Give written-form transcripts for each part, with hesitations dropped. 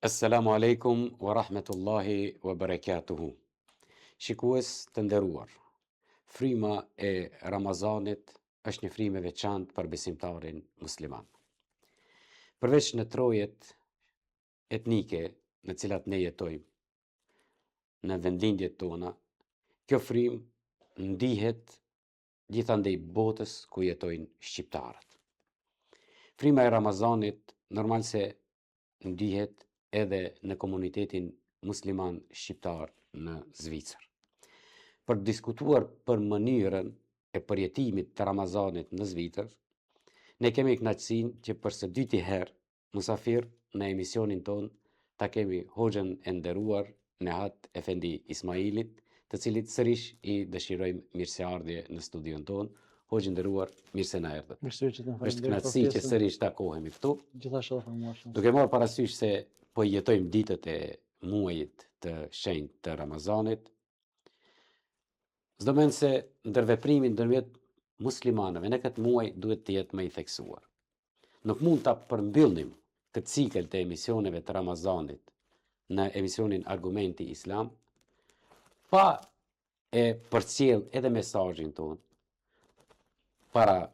Assalamu alaikum wa rahmetullahi wa barakatuhu. Shikues të nderuar, fryma e Ramazanit është një frymë e veçantë për besimtarin musliman. Përveç në trojet etnike në cilat ne jetojmë, në vendlindjet tona, kjo frymë ndihet gjithandej botës ku jetojnë shqiptarët. Fryma e Ramazanit normal se ndihet edhe në komunitetin musliman shqiptar në Zvicër. Për të diskutuar për mënyrën e përjetimit të Ramazanit në Zvicër, ne kemi kënaqësinë që për së dyti herë musafir në emisionin ton ta kemi hoxhën e nderuar Nehat Efendi Ismailit, të cilit sërish i dëshirojmë mirëseardhje në studion ton. Hoxhë nderuar, mirë se na erdhët. Është kënaqësi që sërish takohemi këtu. Gjithashtu famuar. Duke marrë parasysh se po jetojmë ditët e muajit të shenjtë të Ramazanit, s'do men se ndërveprimi ndërmjet muslimanëve në këtë muaj duhet të jetë më i theksuar. Nuk mund ta përmbyllim këtë cikël të emisioneve të Ramazanit në emisionin Argumenti Islam pa e përcjell edhe mesazhin ton para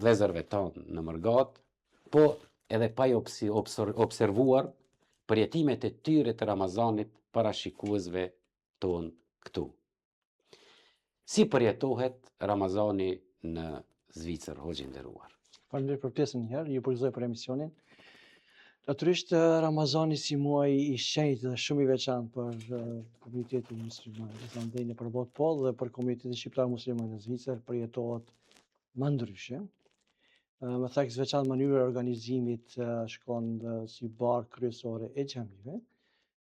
vëllezërve tonë në Mërgat, po edhe pa i observuar përjetimet e tyre të Ramazanit para shikuesve tonë këtu. Si përjetohet Ramazani në Zvicër, hoxhë i nderuar? Faleminderit për pjesën një herë, ju përgëzoj për emisionin. Natyrisht Ramazani si muaj i shenjtë dhe shumë i veçantë për komunitetin musliman, gjithandej në përballë po dhe për komunitetin shqiptar musliman në Zvicër përjetohet më ndryshe. Me theks veçantë mënyra e organizimit shkon si barë kryesore e xhamive,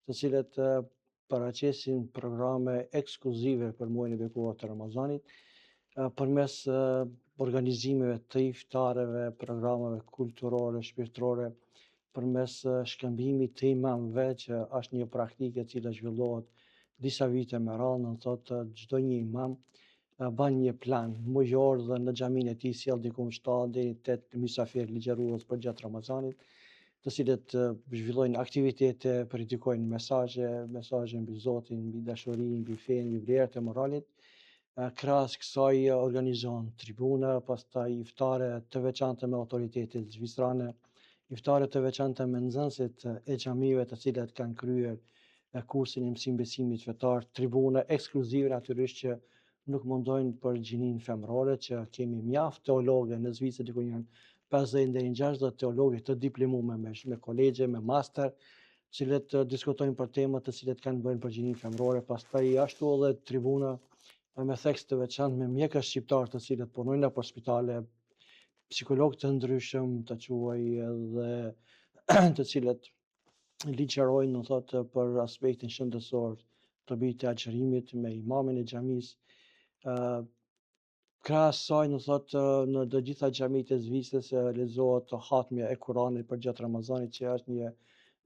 të cilët paraqesin programe ekskluzive për muajin e bekuar të Ramazanit, përmes organizimeve të iftareve, programeve kulturore, shpirtërore, përmes shkëmbimit të imamëve, që është një praktike e cila zhvillohet disa vite me radhë, do thotë çdo një imam ban një plan mujor dhe në xhamin e tij sjell diku 7 deri 8 mysafir ligjërues për gjatë Ramazanit, të cilët zhvillojnë aktivitete, predikojnë mesazhe mbi Zotin, mbi dashurinë, mbi fenë, mbi vlerat e moralit. Krahas kësaj organizon tribuna, pastaj iftare të veçanta me autoritetet zvicrane, iftare të veçanta me nxënësit e xhamive të cilët kanë kryer kursin e mësimit besimit fetar, tribuna ekskluzive natyrisht që nuk mundojnë për gjinin femrore, që kemi mjaft teologë në Zvicër, diku janë 50 deri në 60 teologë të diplomuar me kolegje, me master, cilët diskutojnë për tema të cilët kanë bëjnë për gjinin femrore. Pastaj ashtu edhe tribuna me theks të veçantë me mjekë shqiptar të cilët punojnë nëpër spitale, psikologë të ndryshëm, të quaj edhe të cilët ligjërojnë, do thotë, për aspektin shëndetësor të bijtë të agjërimit me imamin e xhamisë. Krahas saj, do thotë, në të gjitha xhamitë e Zvicrës lezohet hatmja e Kuranit për gjatë Ramazanit, që është një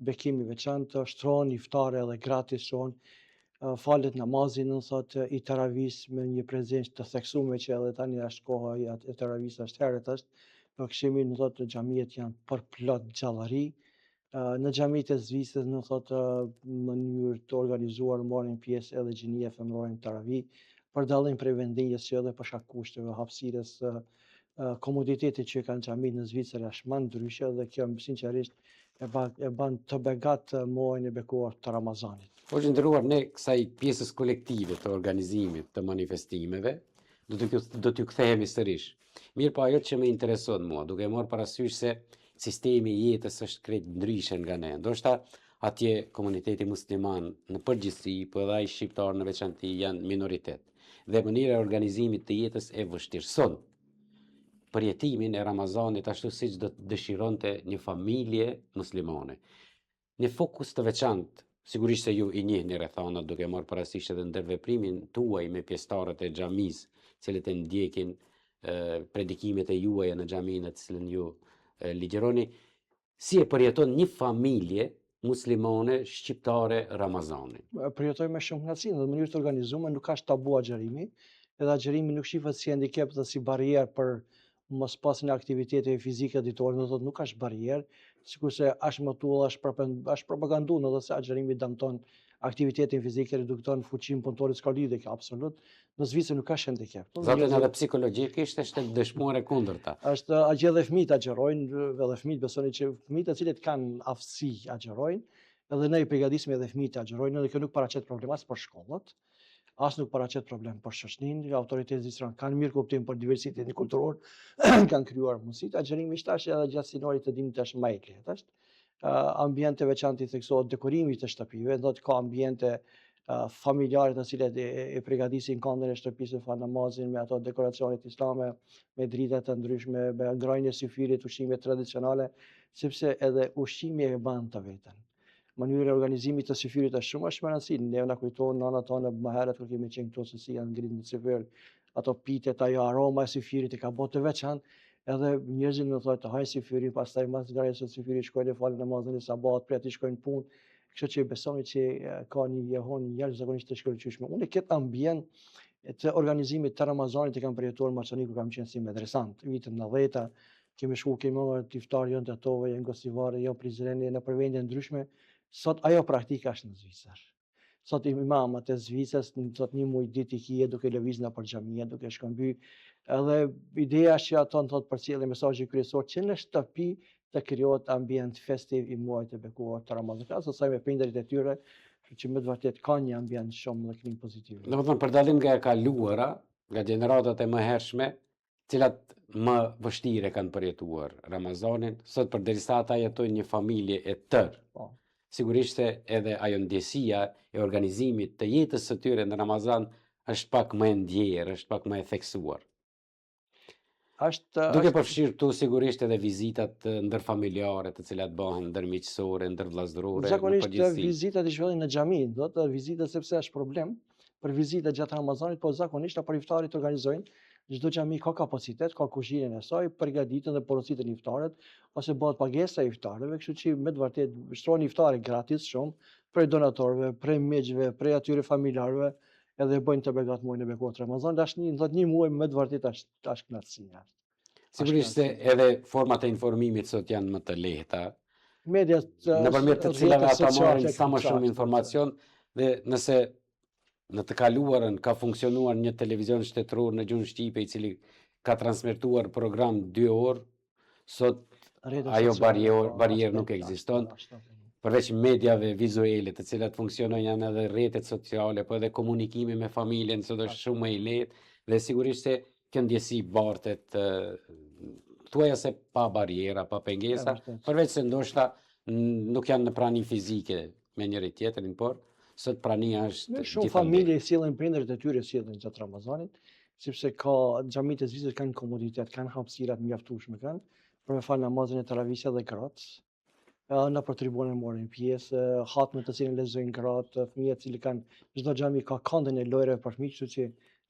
bekim i veçantë, shtrohen iftare edhe gratis shohen, falet namazin, do thotë, i taravis me një prezencë të theksuar, që edhe tani është koha e taravis është herët është, në këshimin, do thotë, xhamiet janë përplot gjallëri. Në xhamitë e Zvicrës, do thotë, në mënyrë të organizuar marrin pjesë edhe xhinia femrore në taravi, për dallim prej vendinjes që edhe për shkak kushteve, hapësirës, komoditetit që kanë xhamitë në Zvicër është më ndryshe, dhe kjo sinqerisht e ban të begat muajin e bekuar të Ramazanit. Hoxhë i nderuar, ne kësaj pjesës kolektive të organizimit të manifestimeve do t'ju kthehemi sërish. Mirë, po ajo që më intereson mua, duke marrë parasysh se sistemi i jetës është krejt ndryshe nga ne. Ndoshta atje komuniteti musliman në përgjithësi, po edhe ai shqiptar në veçantë janë minoritet. Dhe mënyra e organizimit të jetës e vështirëson përjetimin e Ramazanit ashtu siç do të dëshironte një familje muslimane. Një fokus të veçantë, sigurisht se ju i njihni rrethana duke marrë parasysh edhe ndërveprimin tuaj me pjesëtarët e xhamisë, cilët e ndjekin predikimet e juaja në xhaminë të cilën ju ligjëroni, si e përjeton një familje muslimane shqiptare Ramazanin? Përjetoj me shumë kënaqësi dhe në mënyrë të organizuar, nuk ka tabu agjërimi, edhe agjërimi nuk shihet si handicap dhe si barrierë për mos pasjen e aktiviteteve fizike ditore, do thotë nuk është barrierë, sikurse është mëtuar, është propaganduar edhe se agjërimi dëmton aktivitetin fizik, redukton fuqinë punëtorit, s'ka lidhje kjo absolut. Në Zvicër nuk ka handicap. Zaten edhe psikologjikisht është dëshmuar e kundërta. Është agje dhe fëmijët agjerojnë, edhe fëmijët besoni që fëmijët e cilët kanë aftësi agjerojnë, edhe ne i përgatisim edhe fëmijët agjerojnë, edhe kjo nuk paraqet problem as për shkollat, as nuk paraqet problem për shoqërinë, autoritetet zvicrane kanë mirë kuptim për diversitetin kulturor, kanë krijuar mundësitë. Agjerimi tash edhe gjatë sinorit të dinit është më i lehtë është. Ambiente veçantë i theksohet dekorimit të shtëpive, do të ka ambiente familjarë të cilet e përgatisin këndën e shtëpisë fa namazin me ato dekoracionet islame, me drita të ndryshme, me ngrajnë e syfirit, ushqime tradicionale, sepse edhe ushqimi e ban të vetën. Mënyra e organizimit të syfirit është shumë më rëndësishme. Ne na kujtohen nana tonë më herët kur kemi qenë këtu se si janë ngritur në syfir, ato pitet, ajo aroma e syfirit e ka bërë të veçantë. Edhe njerëzit më thonë të hajnë syfirin, pastaj mas ndarjes së syfirit shkojnë falë namazin e sabat, për aty shkojnë punë. Kështu që besoni që ka një jehon jashtëzakonisht të shkëlqyeshme. Unë këtë ambient të organizimit të Ramazanit e kam përjetuar në Maqedoni kur kam qenë si medresant. Vitet 90-ta kemi shku, kemi marrë iftar janë të tove, janë gostivare, janë prizreni në përvendje ndryshme. Sot ajo praktika është në Zvicër. Sot imamat e Zvicrës sot një muaj ditë i kije duke lëviz nëpër xhamia, duke shkëmby. Edhe ideja është që ato thotë përcjellin mesazhin kryesor që në shtëpi të krijohet ambient festiv i muajit të bekuar të Ramazanit. Asaj me prindërit e tyre, që me të vërtet ka një ambient shumë dhe klim pozitiv. Domethënë për dalim nga e kaluara, nga gjeneratat e mëhershme, cilat më vështire kanë përjetuar Ramazanin, sot përderisa ata jetojnë një familje e tërë. Po. Sigurisht se edhe ajo ndjesia e organizimit të jetës së tyre në Ramazan është pak më e ndjerë, është pak më e theksuar. Duke përfshirë këtu sigurisht edhe vizitat ndërfamiljare të cilat bëhen ndërmiqësore, ndërvllazërore. Zakonisht vizitat i shkollin në xhami, do të vizitat sepse është problem për vizitat gjatë Ramazanit, po zakonisht për iftarit organizojnë. Çdo xhami ka kapacitet, ka kuzhinën e saj, përgatitën dhe porositë e iftarit, ose bëhet pagesa e iftarëve, kështu që me të vërtet shtrohen iftare gratis shumë për donatorëve, për miqve, për atyre familjarëve, edhe bëjnë të begat muajin e bekuar të Ramazanit. Është një muaj me të vërtet është kënaqësi. Sigurisht se edhe format e informimit sot janë më të lehta. Mediat nëpërmjet të cilave ata marrin sa më shumë informacion, dhe nëse në të kaluarën ka funksionuar një televizion shtetëror në gjuhën shqipe i cili ka transmetuar program 2 orë, sot ajo barierë nuk ekziston. Përveç mediave vizuale të cilat funksionojnë janë edhe rrjetet sociale, po edhe komunikimi me familjen sot është shumë më i lehtë dhe sigurisht se kjo ndjesi bartet thuaja se pa bariera, pa pengesa, përveç se ndoshta nuk janë në prani fizike me njëri tjetrin, por sot prania është shumë familje sjellin prindërit e tyre sjellin gjatë Ramazanit, sepse ka xhamitë e Zvicrës kanë komoditet, kanë hapësira të mjaftueshme kanë për me fal namazin e taravihit dhe gratë. Në për tribunën morën pjesë, hatmet të cilën lexojnë gratë, fëmijët që kanë çdo xhami ka këndën e lojrave për fëmijë, kështu që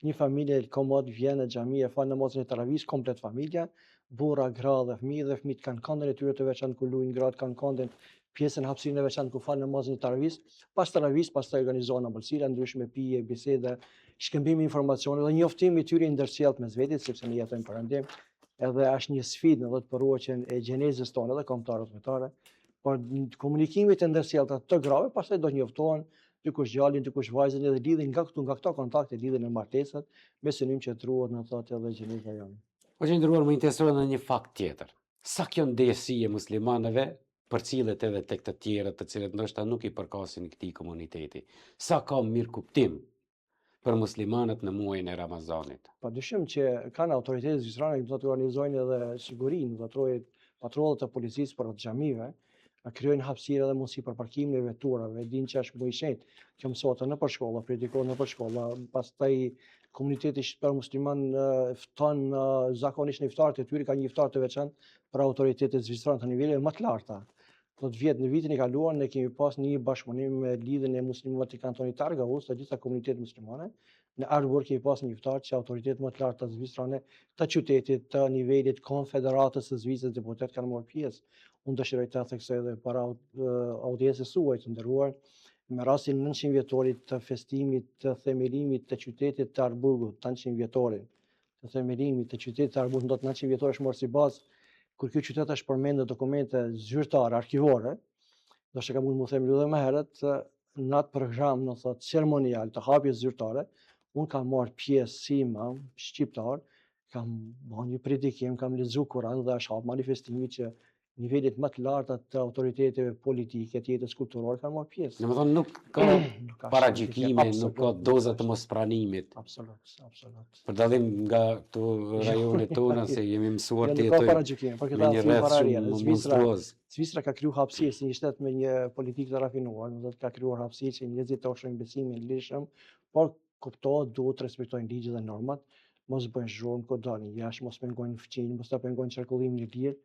një familje komod vjen në xhami e fal namazin e taravihit komplet familja, burra, gra dhe fëmijët kanë këndën e tyre të veçantë ku luajnë gratë, kanë këndën pjesën hapësirën e veçantë ku fal namazin e taravihit, pas taravihit pastaj organizohen ambëlsira ndryshme, pije, biseda, shkëmbimi informacione dhe njoftimi i tyre ndërsjellët mes vetit, sepse ne jetojmë parandim, edhe është një sfidë në të përruajtjen e gjenezës tonë dhe kombëtare, por komunikimit e ndërsjellta të grave pastaj do njoftohen dikush djalin, dikush vajzën edhe lidhen nga këto kontakte lidhen në martesat me synim që truhet në thotë edhe gjeneza jonë. Po që ndëruar më interesuar në një fakt tjetër. Sa kjo ndjesi e muslimanëve përcillet edhe tek të tjerët të cilët ndoshta nuk i përkasin këtij komuniteti. Sa ka mirë kuptim për muslimanët në muajin e Ramazanit. Padyshim që kanë autoritetet zvicrane që do të organizojnë edhe sigurinë, do të thotë patrollat e policisë për xhamive, krijojnë hapësira dhe mundësi për parkimin e veturave, dinë që është muaj i shenjtë, që mësohet në përshkolla, predikohet në përshkolla, pastaj komuniteti shqiptar musliman fton zakonisht në iftarët e tyre, ka një iftar të veçantë për autoritetet zvicrane të niveleve më të larta. Do të vjetë në vitin e kaluar ne kemi pas një bashkëpunim me lidhjen e muslimanëve të kantonit Targavus, të gjitha komunitetet muslimane. Në Arbor kemi pas një iftar që autoritetet më të larta zvicrane të qytetit, të nivelit konfederatës së Zvicrës, deputet kanë marrë pjesë. Unë dëshiroj të theksoj edhe para audiencës suaj të nderuar, me rastin 900 vjetorit të festimit të themelimit të qytetit të Arburgut, 900 vjetorin të themelimit të qytetit të Arburgut, do të 900 vjetor është marrë si bazë kur ky qytet është përmend në dokumente zyrtare, arkivore, do shta ka mund më them edhe më herët, në atë program, në thot, ceremonial të hapjes zyrtare, unë kam marrë pjesë si imam shqiptar, kam bërë një predikim, kam lexuar Kur'an dhe është hap manifestimi që nivelet më të larta të autoriteteve politike, të jetës kulturore kanë marrë pjesë. Domethënë nuk ka Nuk ka paragjykime, nuk ka absolut, doza nuk të ka mospranimit. Absolut. Për dallim nga këtu rajonet tona se jemi mësuar Jo, të nuk ka jetojmë paragjykime, për me këtë një arsye rreth paralele. shumë monstruoz. Zvicra ka kriju hapësirë si një shtet me një politikë të rafinuar, do të ka krijuar hapësirë që njerëzit të ofshin besimin lirshëm, por kuptohet duhet të respektojnë ligjet dhe normat, mos bëjnë zhurmë kur dalin jashtë, mos pengojnë fëqinj, mos ta pengojnë qarkullimin e lirë,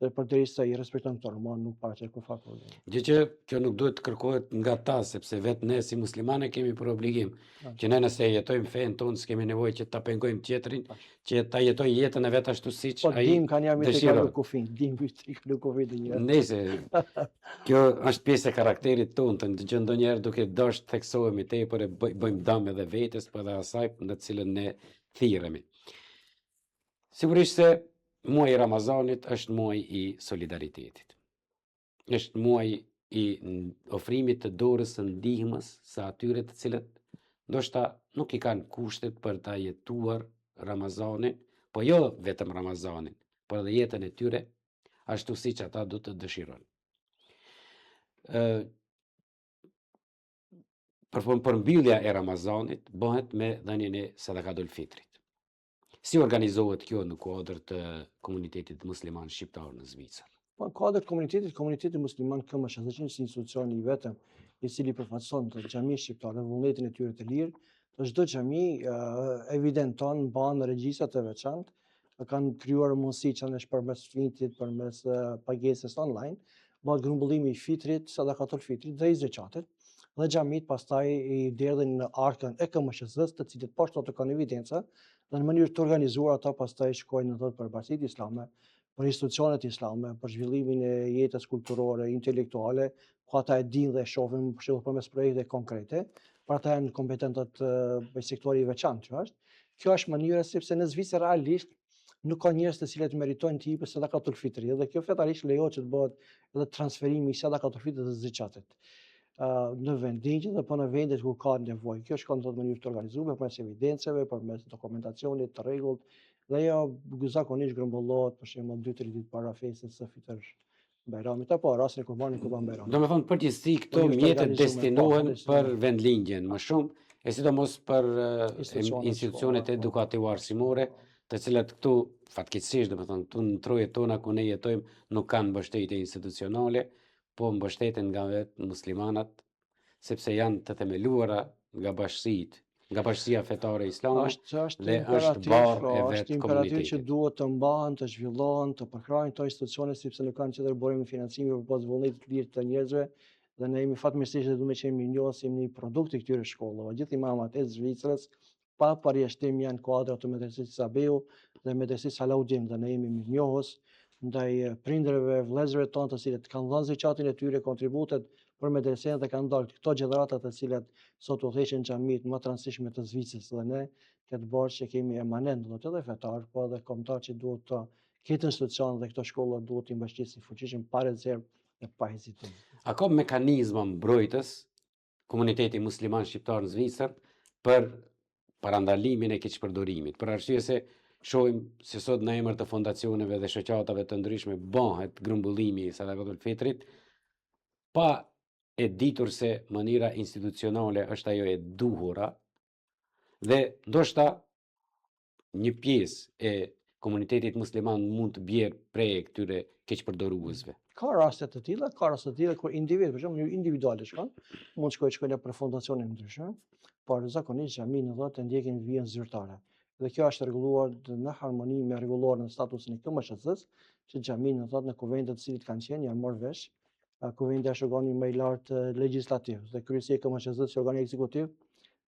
dhe përderisa i respektojnë këto norma, nuk paraqet kur fare probleme. Gjë që kjo nuk duhet të kërkohet nga ta, sepse vetë ne si muslimane kemi për obligim që ne nëse jetojmë fen tonë, s'kemi nevojë që ta pengojmë tjetrin, që ta jetojë jetën e vet ashtu siç Po ai dim kanë jam të kalu dëshiron. kufin, dim të kalu kufin të një. Nëse kjo është pjesë e karakterit tonë, që ndonjëherë duke dashur të theksohemi tepër e bëjmë dëm edhe vetes, por edhe asaj në të cilën ne thirremi. Sigurisht se muaji i Ramazanit është muaji i solidaritetit. Është muaji i ofrimit të dorës së ndihmës së atyre të cilët ndoshta nuk i kanë kushtet për ta jetuar Ramazanin, po jo vetëm Ramazanin, por edhe jetën e tyre ashtu siç ata do të dëshirojnë. Përmbyllja e Ramazanit bëhet me dhënien e sadakatul fitrit. Si organizohet kjo në kuadër të komunitetit musliman shqiptar në Zvicër? Po në kuadër komuniteti musliman KMSH është një institucion i vetëm i cili përfaqëson të xhamisë shqiptare, vullnetin e tyre të lirë, të çdo xhami evidenton, mban regjistra të veçantë, kanë krijuar mundësi që është përmes fitit, përmes pagesës online, bëhet grumbullimi i fitrit, sadakatul fitrit dhe i zeqatit, dhe xhamit pastaj i derdhin në arkën e KMSH-s, të cilët poshtë ato kanë evidenca, dhe në mënyrë të organizuar ata pastaj shkojnë në për bashkitë islame, për institucionet islame, për zhvillimin e jetës kulturore, intelektuale, ku ata e dinë dhe shohin për shembull përmes projekte konkrete, për ata janë kompetentët për sektori i veçantë që është. Kjo është mënyra sepse në Zvicër realisht nuk ka njerëz të cilët meritojnë të jepin sadakatul fitri, dhe kjo fetarisht lejohet që të bëhet edhe transferimi i sadakatul fitrit dhe zeqatit në vendinjë dhe po në vendet ku ka nevojë. Kjo shkon në mënyrë të organizuar përmes evidencave, përmes dokumentacionit të rregullt, dhe jo zakonisht grumbullohet për shembull 2-3 ditë para festës së Fitr Bajramit apo rastin e Kurbanit Kurban Bajramit. Domethënë përgjithësi këto mjete destinohen për vendlindjen më shumë, e sidomos për institucionet edukative arsimore, të cilat këtu fatkeqësisht, domethënë këtu në trojet tona ku ne jetojmë nuk kanë mbështetje institucionale, po mbështeten nga vetë muslimanat, sepse janë të themeluara nga bashkësitë, nga bashkësia fetare islame, dhe është barë e vetë imperativ që komunitetit. duhet të mbahen, të zhvillohen, të përkrahen këto institucione, sepse nuk kanë qëndër burimi financimi për pas vullnetit të lirë të njerëzve, dhe ne jemi fatmirësisht dhe duhet të qenë mirënjohës si një produkt i këtyre shkollave. Gjithë imamat e Zvicrës pa përjashtim janë kuadrat të medresisë Sabeu dhe medresisë Alaudin, dhe ne jemi mirënjohës ndaj prindërve, vëllezërve tonë të cilët kanë dhënë zeqatin e tyre, kontributet për medresen dhe kanë dalë këto gjenerata të cilat sot udhëheqin xhamit më të rëndësishme të Zvicrës, dhe ne këtë borxh që kemi emanet, do të edhe fetar, po edhe kombëtar që duhet të ketë institucion dhe këto shkolla duhet të mbështesin fuqishëm pa rezervë dhe pa hezitim. A ka mekanizma mbrojtës komuniteti musliman shqiptar në Zvicër për parandalimin e keqpërdorimit, për arsye se shohim se sot në emër të fondacioneve dhe shoqatave të ndryshme bëhet grumbullimi i sadakatul fitrit, pa e ditur se mënyra institucionale është ajo e duhura, dhe ndoshta një pjesë e komunitetit musliman mund të bjerë prej këtyre keqpërdoruesve. Ka raste të tilla kur individ, për shembull, individuale shkon, mund shkojnë për fondacione ndryshme, por zakonisht xhamin në dhëtë ndjekin vijën zyrtare. Dhe kjo është rregulluar në harmoni me rregulloren e statusin e KMSH-s, që xhamin në dhëtë në kuvendet të cilit kanë qenë janë marrë vesh. Kuvendi është organi më i lartë legjislativ dhe kryesia e KMSH-s, si organi ekzekutiv,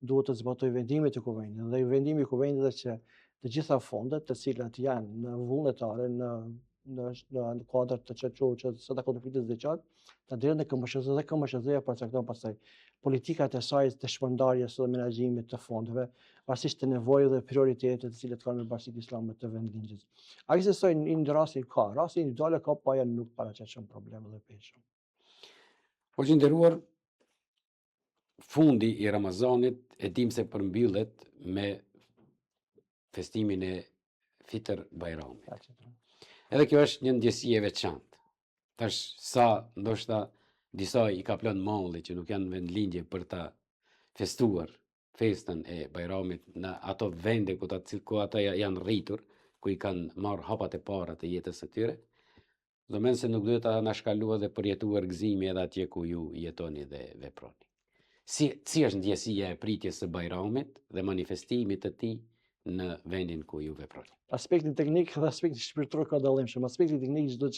duhet të zbatojë vendimet e kuvendit. Dhe vendimi i kuvendit është që të gjitha fondet të cilat janë në vullnetare, në në kuadër të që sadaka të fitës zeqat, të drejt në KMSZ dhe KMSZ-ja përcakton pastaj politikat e saj të shpërndarjes dhe menaxhimit të fondeve, varësisht të nevojave dhe prioritetet të cilat kanë me Bashkinë Islame të vendinjës. A i se soj në rastin individuale ka pa janë nuk paraqet probleme dhe peshë. Po që nderuar, fundi i Ramazanit e dim se përmbyllet me festimin e Fitr Bajramit. Edhe kjo është një ndjesi e veçantë. Tash sa ndoshta disa i ka plënë malli që nuk janë vendlindje për ta festuar festën e Bajramit në ato vende ku ata janë rritur, ku i kanë marrë hapat e para të jetës së tyre, do men se nuk duhet ta na shkalua dhe përjetuar gëzimi edhe atje ku ju jetoni dhe veproni. Si është ndjesia e pritjes së Bajramit dhe manifestimit të tij në vendin ku ju veproni? Aspekti teknik dhe aspekti shpirtëror ka dallimshëm. Aspekti teknik çdo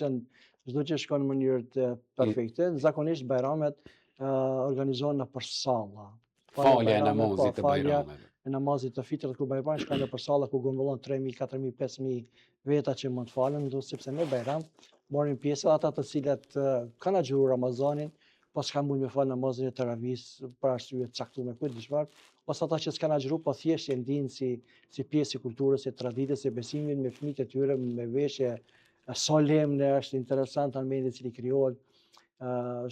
që shkon në mënyrë të perfekte. Zakonisht Bajramet organizohen nëpër salla. Falja e namazit të Bajrameve. E namazit të Fitrit ku Bajrami shkon nëpër salla ku grumbullon 3000, 4000, 5000 veta që mund të falen, sepse në Bajram marrin pjesë ata të cilat kanë agjëruar Ramazanin, po s'kan mund me fal namazin e Taravis për arsye të caktuar kujt dishvar, ose ata që s'kan agjëruar po thjesht e ndihin si pjesë e kulturës, e traditës, e besimit me fëmijët e tyre, me veshje solemne, është interesant ambienti i cili krijohet.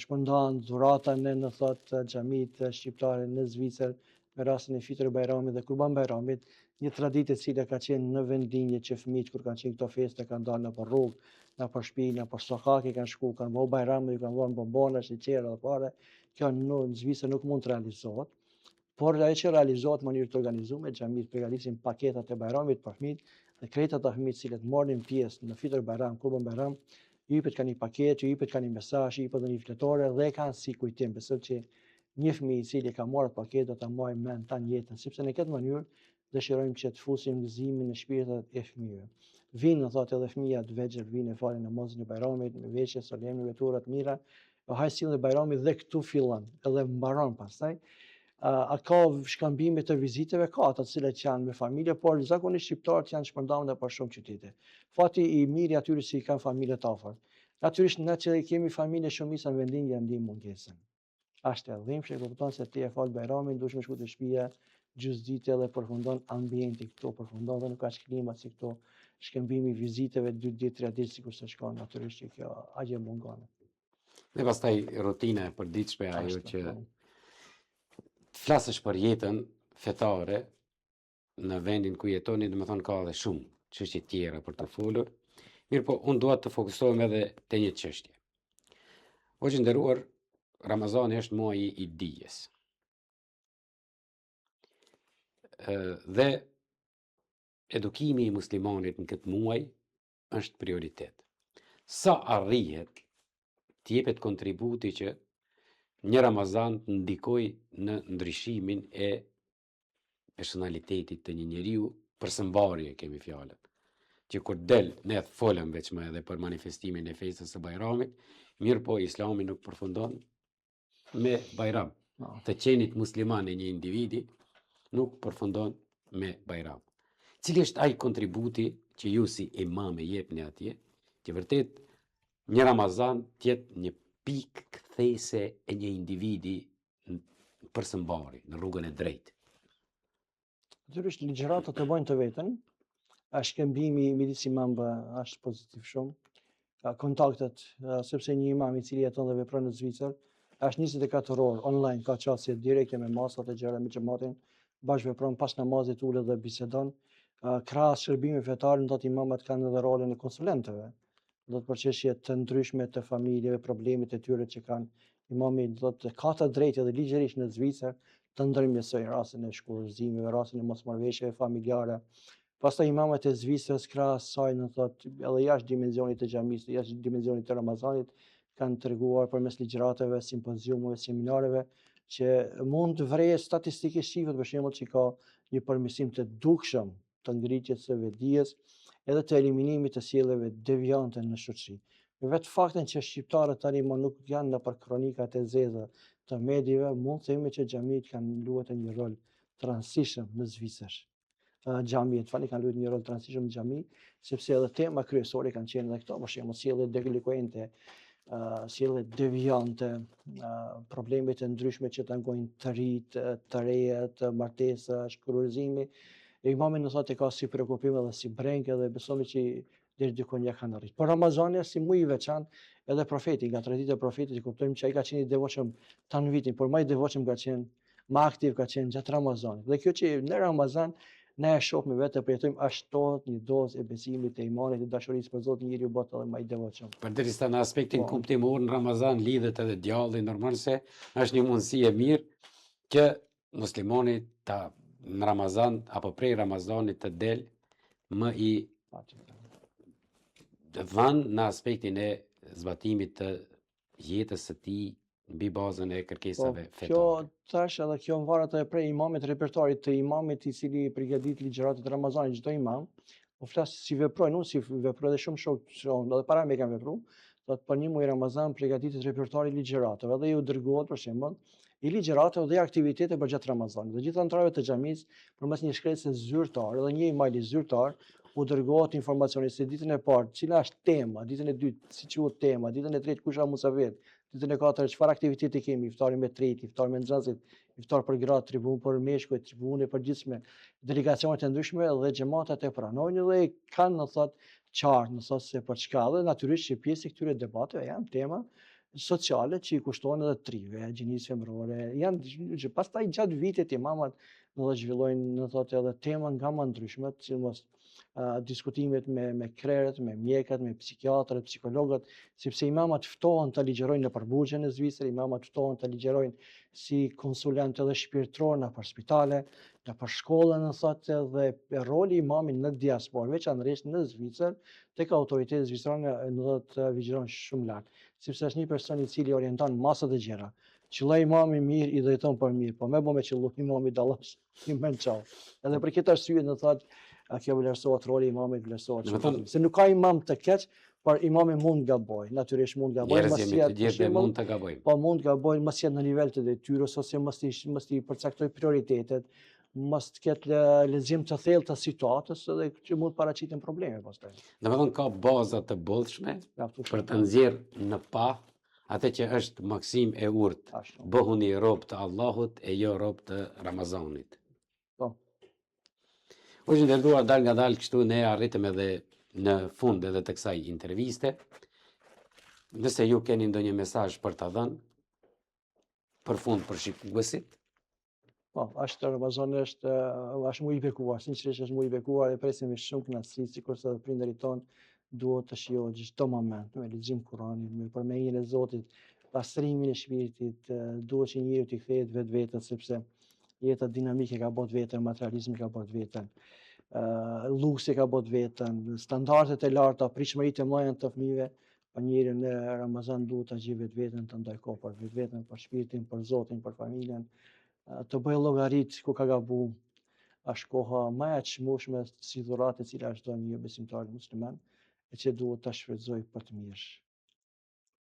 Shpërndan dhurata në thot xhamit shqiptare në Zvicër me rastin e Fitr Bajramit dhe Kurban Bajramit, një traditë e cila ka qenë në vendinje që fëmijët kur kanë qenë këto feste kanë dalë nëpër rrugë, nëpër shtëpi, nëpër sokake kanë shku, kanë bëu Bajramin, kanë dhënë bombona, sheqer dhe fare. Kjo në Zvicër nuk mund të realizohet. Por ajo që realizohet në mënyrë të organizuar, xhamit përgatisin paketat e Bajramit për fëmijët dhe krejt ata fëmijë të cilët marrin pjesë në Fitr Bajram, Kurban Bajram, ju jepet ka një paketë, ju jepet ka një mesazh, ju jepet një fletore dhe kanë si kujtim, besoj që një fëmijë i cili ka marrë paketë do ta marrë mend tan jetën, sepse në këtë mënyrë dëshirojmë që të fusim gëzimin në shpirtat e fëmijëve. Vinë thotë edhe fëmijët vegjël vinë falin namazin e Bajramit me veshje solemne, me tura të mira. Haj sillen Bajrami dhe këtu fillon, edhe mbaron pastaj. A ka shkëmbime të viziteve, ka ato të cilat janë me familje, por zakonisht shqiptarët janë shpërndarë nëpër shumë qytete. Fati i mirë i atyre që kanë familje të afërt. Natyrisht ne që kemi familje shumica në vendin janë ndihmë mungesën. Është e dhimbshme, kupton se ti e fal Bajramin, duhesh me shku te shtëpia gjysmë dite dhe përfundon ambienti këtu, përfundon dhe nuk ka klima si këtu. Shkëmbimi i viziteve 2 ditë, 3 ditë sikur se shkon, natyrisht që kjo aq e mungon. Dhe pastaj rutina e përditshme ajo që flasësh për jetën fetare në vendin ku jetoni, dhe me thonë ka edhe shumë çështje tjera për të folur. Mirë po, unë dua të fokusohem edhe te një çështje. O që nderuar, Ramazani është muaji i dijes. Dhe edukimi i muslimanit në këtë muaj është prioritet. Sa arrihet të jepet kontributi që një Ramazan të ndikoj në ndryshimin e personalitetit të një njeriu, përshëmbarje kemi fjalën. Që kur del, ne folëm veç më edhe për manifestimin e festës së Bajramit, mirë po Islami nuk përfundon me Bajram. Të qenit musliman e një individi nuk përfundon me Bajram. Cili është ai kontributi që ju si imam e jepni atje, që vërtet një Ramazan të jetë një pikë kthese e një individi përshëmbari në rrugën e drejtë. Natyrisht ligjëratat e bojnë të veten. Shkëmbimi midis imamëve është pozitiv shumë. Kontaktet, sepse një imam i cili jeton dhe vepron në Zvicër, është 24 orë online, ka qasje direkte me masat e gjëra me xhamatin, bashkë vepron pas namazit ulet dhe bisedon. Krahas shërbimeve fetare, do të imamat kanë edhe rolin e konsulentëve. Do të përqeshje të ndryshme të familjeve, problemet e tyre që kanë. Imami do të ka të drejtë edhe ligjërisht në Zvicër të ndërmjetësojë rastin e shkullëzimeve, rastin e mosmarrëveshjeve familjare. Pastaj imamat e Zvicrës krahas saj në thotë edhe jashtë dimensionit të xhamisë, jashtë dimensionit të Ramazanit, kanë treguar përmes ligjëratave, simpoziumeve, seminareve që mund të vrejë statistikisht shifrat për shembull që ka një përmirësim të dukshëm të ngritjes së vetdijes edhe të eliminimit të sjelljeve devijante në shoqëri. Me vetë faktin që shqiptarët tani më nuk janë nëpër kronikat e zeza të medjave, mund të themi që xhamitë kanë luajtur një rol të rëndësishëm në Zvicër. xhamit, falë kanë luajtur një rol të rëndësishëm në xhami, sepse edhe tema kryesore kanë qenë edhe këto, për shembull sjellje delinkuente, sjellje devijante, problemet e ndryshme që tangojnë të rit, të rejet, martesa, shkruazimi. E imami në thotë e ka si preokupim edhe si brengë edhe besojmë që deri dikun ja kanë arritur. Por Ramazani është si muaj i veçantë edhe profeti, nga tradita e profetit i kuptojmë që ai ka qenë i devotshëm tanë vitin, por më i devotshëm ka qenë, më aktiv ka qenë gjatë Ramazanit. Dhe kjo që në Ramazan ne e shohim vetë e përjetojmë ashtohet një dozë e besimit, e imanit, e dashurisë për Zotin, njeriu bëhet edhe më i devotshëm. Përderisa në aspektin Po. kuptimor në Ramazan lidhet edhe djalli, normal se është një mundësi e mirë që muslimani në Ramazan apo prej Ramazanit të del më i dhanë në aspektin e zbatimit të jetës së tij mbi bazën e kërkesave Kjo fetare. tash edhe kjo varet edhe prej imamit, repertoarit të imamit i cili përgatit ligjëratat e Ramazanit, çdo imam. Po flas si veprojnë, unë si veproj edhe shumë shokë, edhe para me kanë vepru, thotë për një muaj Ramazan përgatitet repertoari i ligjëratave dhe ju dërgohet për shembull i ligjëratave dhe aktivitete për gjatë Ramazanit. Dhe gjithë anëtarëve të xhamisë përmes një shkresë zyrtare dhe një emaili zyrtar u dërgohet informacioni se ditën e parë cila është tema, ditën e dytë si quhet tema, ditën e tretë kush ka musafir, ditën e katërt çfarë aktiviteti kemi, iftari me tretë, iftar me nxënësit, iftar për gratë, tribunë për meshkuj, tribunë e përgjithshme, delegacionet e ndryshme dhe xhamatat e pranojnë dhe kanë në thotë qartë, në thotë se për çka dhe natyrisht që pjesë e këtyre debateve janë tema sociale që i kushtojnë edhe trive, gjinisë femërore, janë që pastaj gjatë vitit imamat do zhvillojnë në thotë edhe tema nga më ndryshme, sidomos diskutimet me krerët, me mjekët, me psikiatrët, psikologët, sepse imamat ftohen të ligjërojnë nëpër burgje në Zvicër, imamat ftohen të ligjërojnë si konsulent edhe shpirtëror nëpër spitale, nëpër shkolla në thotë dhe roli i imamit në diasporë, veçanërisht në Zvicër, tek autoritetet zvicrane do të vigjilohen shumë lart, sepse është një person i cili orienton masat e gjera. Qëlloj imami mirë i drejton për mirë, po me bo me qëllu imami dallash, i men çau. Edhe për këtë arsye në thotë kjo vlerësohet roli i imamit vlerësohet shumë. Se nuk ka imam të keq, por imami mund gaboj, natyrisht mund gaboj, Njerëz jemi të gjithë dhe mund të gabojmë. po mund gaboj mos jetë në nivel të detyrës ose mos i përcaktoj prioritetet, mos të ketë lexim të thellë të situatës dhe që mund paraqiten probleme pastaj. Domethënë ka baza të bollshme për të nxjerrë në pa atë që është maksim e urtë. Ashtu. Bëhuni rob të Allahut e jo rob të Ramazanit. Po. O që ndërduar dal nga dal kështu ne arritëm edhe në fund edhe të kësaj interviste. Nëse ju keni ndonjë mesazh për ta dhënë për fund për shikuesit. Po, Ramazani është muaj i bekuar, sinqerisht është muaj i bekuar e presim me shumë kënaqësi, sikurse edhe prindërit tonë duhet të shijojë çdo moment me lexim Kur'anit, me përmendjen e Zotit, pastrimin e shpirtit, duhet që njeriu të kthehet vetvetes sepse jeta dinamike ka bot vetën, materializmi ka bot vetën, luksi ka bot vetën, standardet e larta, pritshmëritë e mëdha të fëmijëve, po njeriu në Ramazan duhet ta gjejë vetveten, të ndaj kohë për vetveten, për shpirtin, për Zotin, për familjen, të bëjë llogarit ku ka gabu. Është koha më e çmueshme si dhuratë e cila çdo një besimtar musliman e që duhet ta shfrytëzojë për të mirë.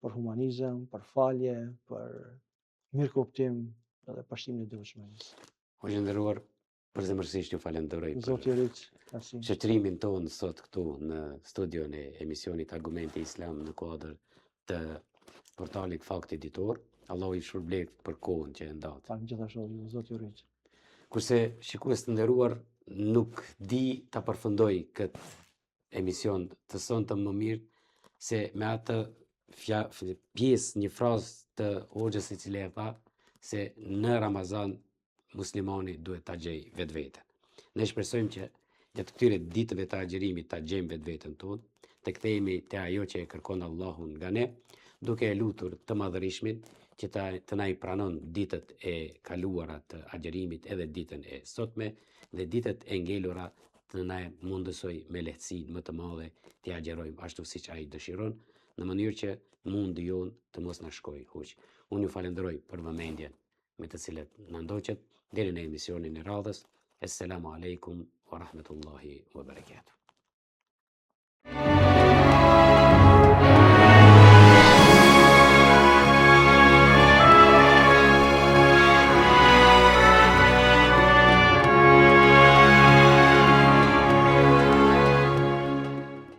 Për humanizëm, për falje, për mirëkuptim edhe pashtimin e devotshmërisë. O që nderuar, përzemërsisht ju falenderoj Zoti ju rrit. Shoqërimin tonë sot këtu në studion e emisionit Argumenti Islam në kuadër të portalit Fakti Ditor. Allahu i shpërblet për kohën që e ndatë. Gjithashtu, Zoti ju rrit. Kurse shikues të nderuar, nuk di ta përfundoj këtë emision të sonte më mirë se me atë pjesë, një frazë të hoxhës i cili e tha se në Ramazan muslimani duhet ta gjejë vetveten. Ne shpresojmë që gjatë këtyre ditëve të agjerimit ta gjejmë vetveten tonë, të kthehemi te ajo që e kërkon Allahu nga ne, duke e lutur të Madhërismin që të na i pranon ditët e kaluara të agjerimit edhe ditën e sotme dhe ditët e ngelura të na mundësoj me lehtësi më të madhe të agjerojmë ashtu siç ai dëshiron, në mënyrë që mundi jonë të mos na shkojë huq. Unë ju falenderoj për vëmendjen me të cilët na ndoqët deri në emisionin e radhës. Assalamu alaikum wa rahmatullahi wa barakatuh.